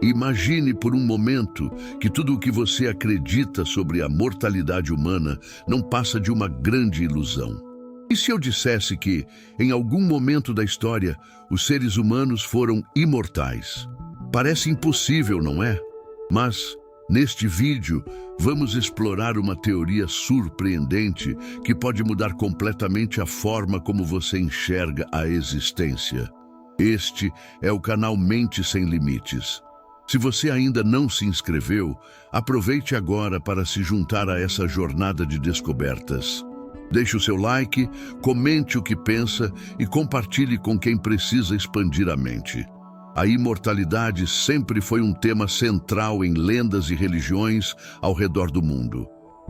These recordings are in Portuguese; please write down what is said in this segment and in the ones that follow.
Imagine por um momento que tudo o que você acredita sobre a mortalidade humana não passa de uma grande ilusão. E se eu dissesse que, em algum momento da história, os seres humanos foram imortais? Parece impossível, não é? Mas, neste vídeo, vamos explorar uma teoria surpreendente que pode mudar completamente a forma como você enxerga a existência. Este é o canal Mente Sem Limites. Se você ainda não se inscreveu, aproveite agora para se juntar a essa jornada de descobertas. Deixe o seu like, comente o que pensa e compartilhe com quem precisa expandir a mente. A imortalidade sempre foi um tema central em lendas e religiões ao redor do mundo.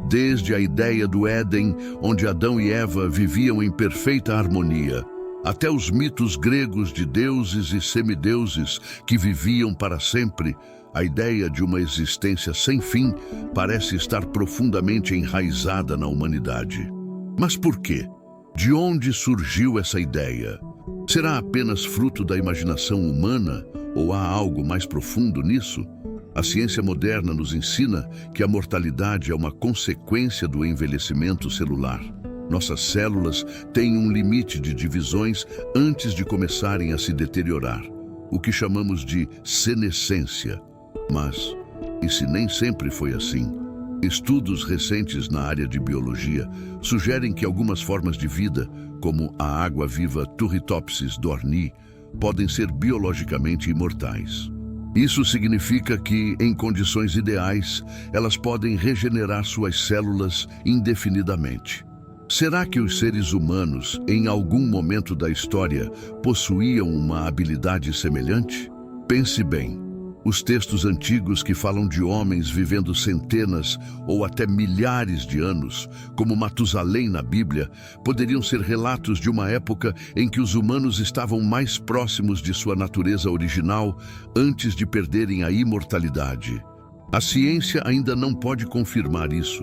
Desde a ideia do Éden, onde Adão e Eva viviam em perfeita harmonia, até os mitos gregos de deuses e semideuses que viviam para sempre, a ideia de uma existência sem fim parece estar profundamente enraizada na humanidade. Mas por quê? De onde surgiu essa ideia? Será apenas fruto da imaginação humana ou há algo mais profundo nisso? A ciência moderna nos ensina que a mortalidade é uma consequência do envelhecimento celular. Nossas células têm um limite de divisões antes de começarem a se deteriorar, o que chamamos de senescência. Mas, e se nem sempre foi assim? Estudos recentes na área de biologia sugerem que algumas formas de vida, como a água-viva Turritopsis dohrnii, podem ser biologicamente imortais. Isso significa que, em condições ideais, elas podem regenerar suas células indefinidamente. Será que os seres humanos, em algum momento da história, possuíam uma habilidade semelhante? Pense bem. Os textos antigos que falam de homens vivendo centenas ou até milhares de anos, como Matusalém na Bíblia, poderiam ser relatos de uma época em que os humanos estavam mais próximos de sua natureza original antes de perderem a imortalidade. A ciência ainda não pode confirmar isso,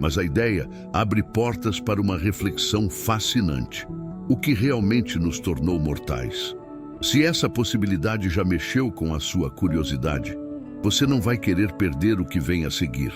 mas a ideia abre portas para uma reflexão fascinante. O que realmente nos tornou mortais? Se essa possibilidade já mexeu com a sua curiosidade, você não vai querer perder o que vem a seguir.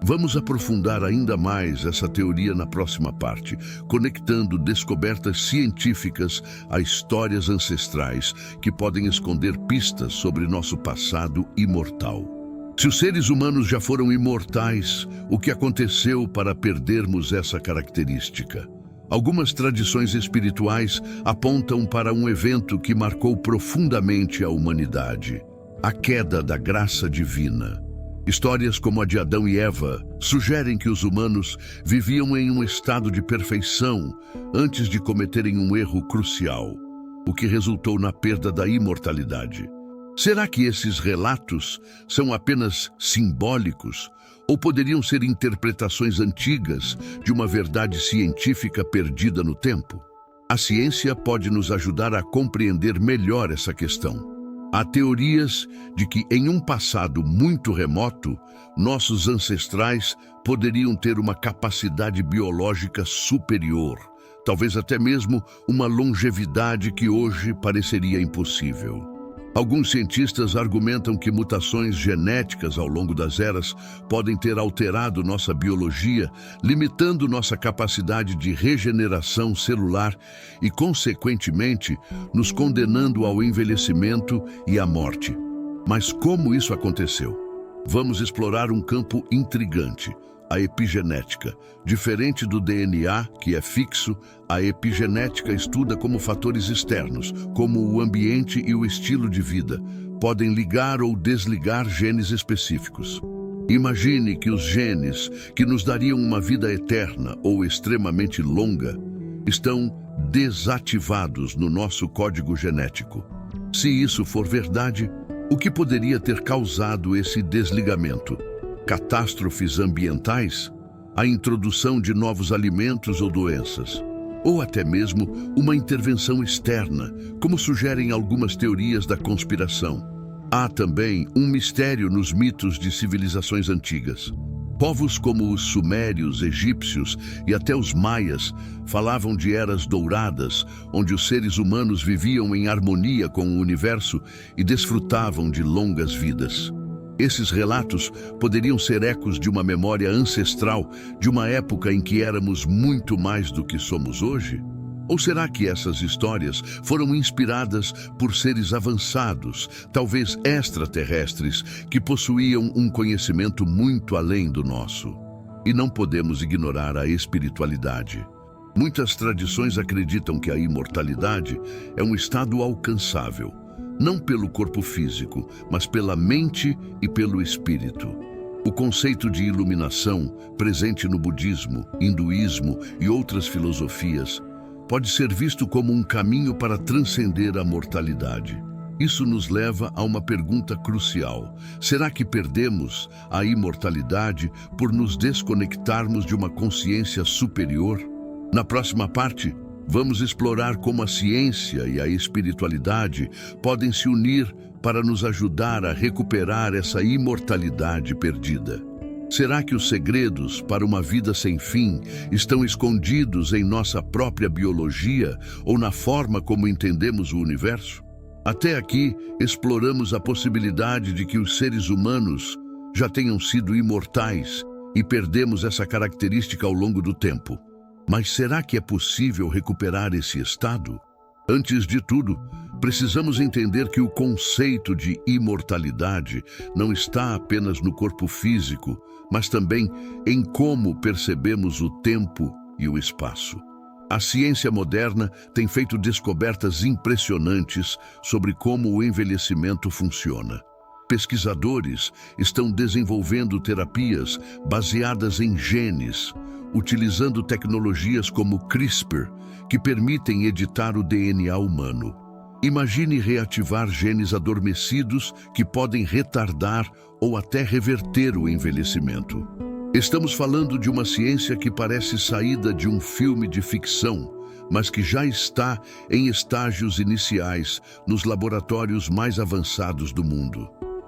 Vamos aprofundar ainda mais essa teoria na próxima parte, conectando descobertas científicas a histórias ancestrais que podem esconder pistas sobre nosso passado imortal. Se os seres humanos já foram imortais, o que aconteceu para perdermos essa característica? Algumas tradições espirituais apontam para um evento que marcou profundamente a humanidade: a queda da graça divina. Histórias como a de Adão e Eva sugerem que os humanos viviam em um estado de perfeição antes de cometerem um erro crucial, o que resultou na perda da imortalidade. Será que esses relatos são apenas simbólicos ou poderiam ser interpretações antigas de uma verdade científica perdida no tempo? A ciência pode nos ajudar a compreender melhor essa questão. Há teorias de que, em um passado muito remoto, nossos ancestrais poderiam ter uma capacidade biológica superior, talvez até mesmo uma longevidade que hoje pareceria impossível. Alguns cientistas argumentam que mutações genéticas ao longo das eras podem ter alterado nossa biologia, limitando nossa capacidade de regeneração celular e, consequentemente, nos condenando ao envelhecimento e à morte. Mas como isso aconteceu? Vamos explorar um campo intrigante: a epigenética. Diferente do DNA, que é fixo, a epigenética estuda como fatores externos, como o ambiente e o estilo de vida, podem ligar ou desligar genes específicos. Imagine que os genes que nos dariam uma vida eterna ou extremamente longa estão desativados no nosso código genético. Se isso for verdade, o que poderia ter causado esse desligamento? Catástrofes ambientais? A introdução de novos alimentos ou doenças? Ou até mesmo uma intervenção externa, como sugerem algumas teorias da conspiração? Há também um mistério nos mitos de civilizações antigas. Povos como os sumérios, egípcios e até os maias falavam de eras douradas, onde os seres humanos viviam em harmonia com o universo e desfrutavam de longas vidas. Esses relatos poderiam ser ecos de uma memória ancestral, de uma época em que éramos muito mais do que somos hoje? Ou será que essas histórias foram inspiradas por seres avançados, talvez extraterrestres, que possuíam um conhecimento muito além do nosso? E não podemos ignorar a espiritualidade. Muitas tradições acreditam que a imortalidade é um estado alcançável, não pelo corpo físico, mas pela mente e pelo espírito. O conceito de iluminação, presente no budismo, hinduísmo e outras filosofias, pode ser visto como um caminho para transcender a mortalidade. Isso nos leva a uma pergunta crucial. Será que perdemos a imortalidade por nos desconectarmos de uma consciência superior? Na próxima parte, vamos explorar como a ciência e a espiritualidade podem se unir para nos ajudar a recuperar essa imortalidade perdida. Será que os segredos para uma vida sem fim estão escondidos em nossa própria biologia ou na forma como entendemos o universo? Até aqui, exploramos a possibilidade de que os seres humanos já tenham sido imortais e perdemos essa característica ao longo do tempo. Mas será que é possível recuperar esse estado? Antes de tudo, precisamos entender que o conceito de imortalidade não está apenas no corpo físico, mas também em como percebemos o tempo e o espaço. A ciência moderna tem feito descobertas impressionantes sobre como o envelhecimento funciona. Pesquisadores estão desenvolvendo terapias baseadas em genes, utilizando tecnologias como CRISPR, que permitem editar o DNA humano. Imagine reativar genes adormecidos que podem retardar ou até reverter o envelhecimento. Estamos falando de uma ciência que parece saída de um filme de ficção, mas que já está em estágios iniciais nos laboratórios mais avançados do mundo.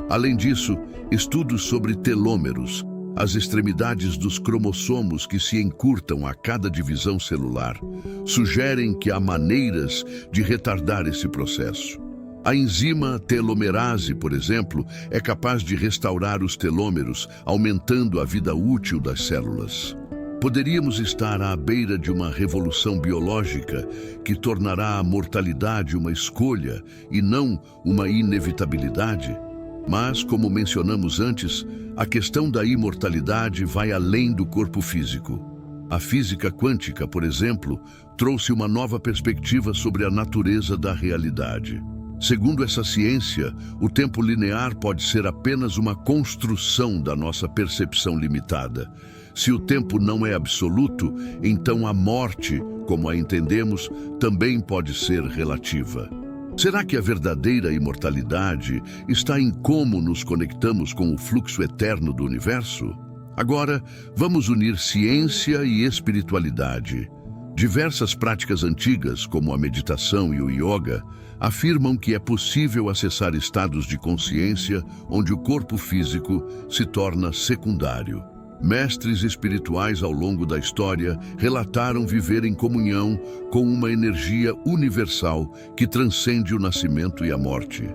Além disso, estudos sobre telômeros, as extremidades dos cromossomos que se encurtam a cada divisão celular, sugerem que há maneiras de retardar esse processo. A enzima telomerase, por exemplo, é capaz de restaurar os telômeros, aumentando a vida útil das células. Poderíamos estar à beira de uma revolução biológica que tornará a mortalidade uma escolha e não uma inevitabilidade? Mas, como mencionamos antes, a questão da imortalidade vai além do corpo físico. A física quântica, por exemplo, trouxe uma nova perspectiva sobre a natureza da realidade. Segundo essa ciência, o tempo linear pode ser apenas uma construção da nossa percepção limitada. Se o tempo não é absoluto, então a morte, como a entendemos, também pode ser relativa. Será que a verdadeira imortalidade está em como nos conectamos com o fluxo eterno do universo? Agora, vamos unir ciência e espiritualidade. Diversas práticas antigas, como a meditação e o yoga, afirmam que é possível acessar estados de consciência onde o corpo físico se torna secundário. Mestres espirituais ao longo da história relataram viver em comunhão com uma energia universal que transcende o nascimento e a morte.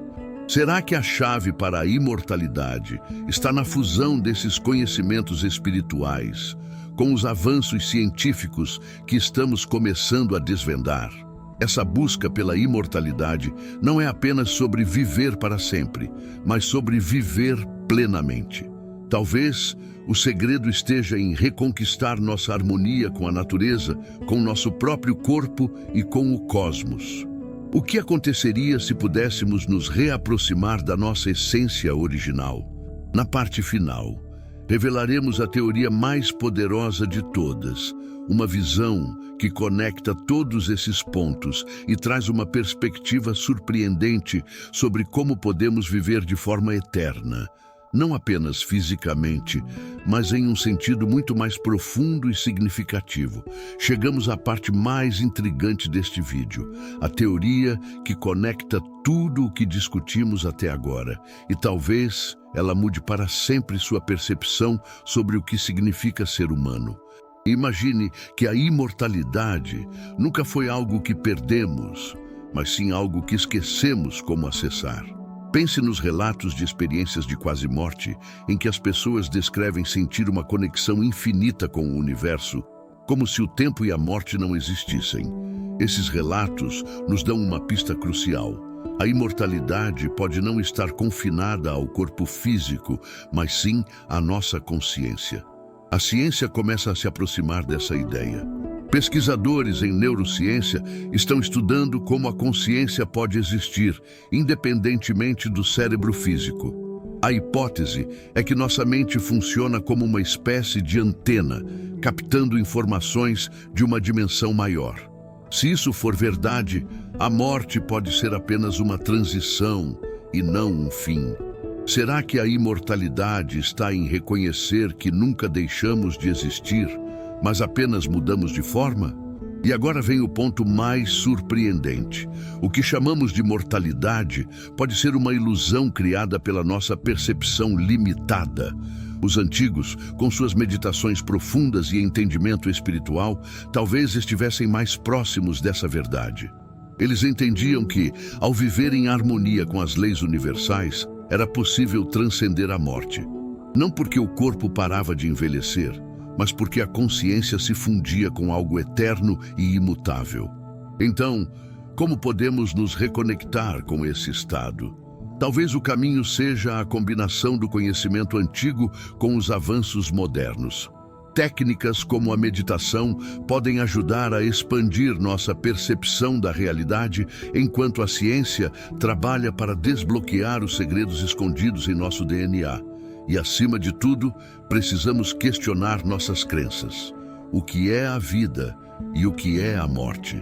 Será que a chave para a imortalidade está na fusão desses conhecimentos espirituais com os avanços científicos que estamos começando a desvendar? Essa busca pela imortalidade não é apenas sobre viver para sempre, mas sobre viver plenamente. Talvez o segredo esteja em reconquistar nossa harmonia com a natureza, com nosso próprio corpo e com o cosmos. O que aconteceria se pudéssemos nos reaproximar da nossa essência original? Na parte final, revelaremos a teoria mais poderosa de todas, uma visão que conecta todos esses pontos e traz uma perspectiva surpreendente sobre como podemos viver de forma eterna. Não apenas fisicamente, mas em um sentido muito mais profundo e significativo. Chegamos à parte mais intrigante deste vídeo, a teoria que conecta tudo o que discutimos até agora. E talvez ela mude para sempre sua percepção sobre o que significa ser humano. Imagine que a imortalidade nunca foi algo que perdemos, mas sim algo que esquecemos como acessar. Pense nos relatos de experiências de quase morte, em que as pessoas descrevem sentir uma conexão infinita com o universo, como se o tempo e a morte não existissem. Esses relatos nos dão uma pista crucial. A imortalidade pode não estar confinada ao corpo físico, mas sim à nossa consciência. A ciência começa a se aproximar dessa ideia. Pesquisadores em neurociência estão estudando como a consciência pode existir, independentemente do cérebro físico. A hipótese é que nossa mente funciona como uma espécie de antena, captando informações de uma dimensão maior. Se isso for verdade, a morte pode ser apenas uma transição e não um fim. Será que a imortalidade está em reconhecer que nunca deixamos de existir, mas apenas mudamos de forma? E agora vem o ponto mais surpreendente. O que chamamos de mortalidade pode ser uma ilusão criada pela nossa percepção limitada. Os antigos, com suas meditações profundas e entendimento espiritual, talvez estivessem mais próximos dessa verdade. Eles entendiam que, ao viver em harmonia com as leis universais, era possível transcender a morte. Não porque o corpo parava de envelhecer, mas porque a consciência se fundia com algo eterno e imutável. Então, como podemos nos reconectar com esse estado? Talvez o caminho seja a combinação do conhecimento antigo com os avanços modernos. Técnicas como a meditação podem ajudar a expandir nossa percepção da realidade, enquanto a ciência trabalha para desbloquear os segredos escondidos em nosso DNA. E, acima de tudo, precisamos questionar nossas crenças. O que é a vida e o que é a morte?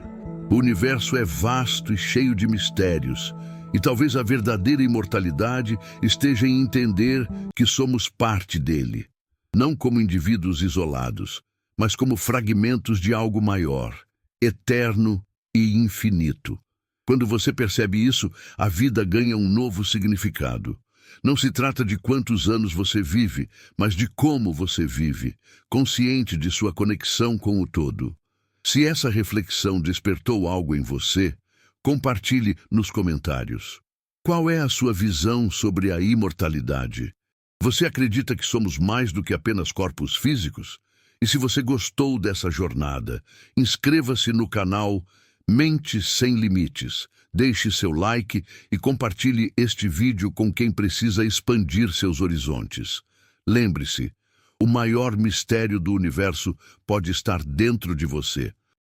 O universo é vasto e cheio de mistérios, e talvez a verdadeira imortalidade esteja em entender que somos parte dele. Não como indivíduos isolados, mas como fragmentos de algo maior, eterno e infinito. Quando você percebe isso, a vida ganha um novo significado. Não se trata de quantos anos você vive, mas de como você vive, consciente de sua conexão com o todo. Se essa reflexão despertou algo em você, compartilhe nos comentários. Qual é a sua visão sobre a imortalidade? Você acredita que somos mais do que apenas corpos físicos? E se você gostou dessa jornada, inscreva-se no canal Mente Sem Limites, deixe seu like e compartilhe este vídeo com quem precisa expandir seus horizontes. Lembre-se, o maior mistério do universo pode estar dentro de você.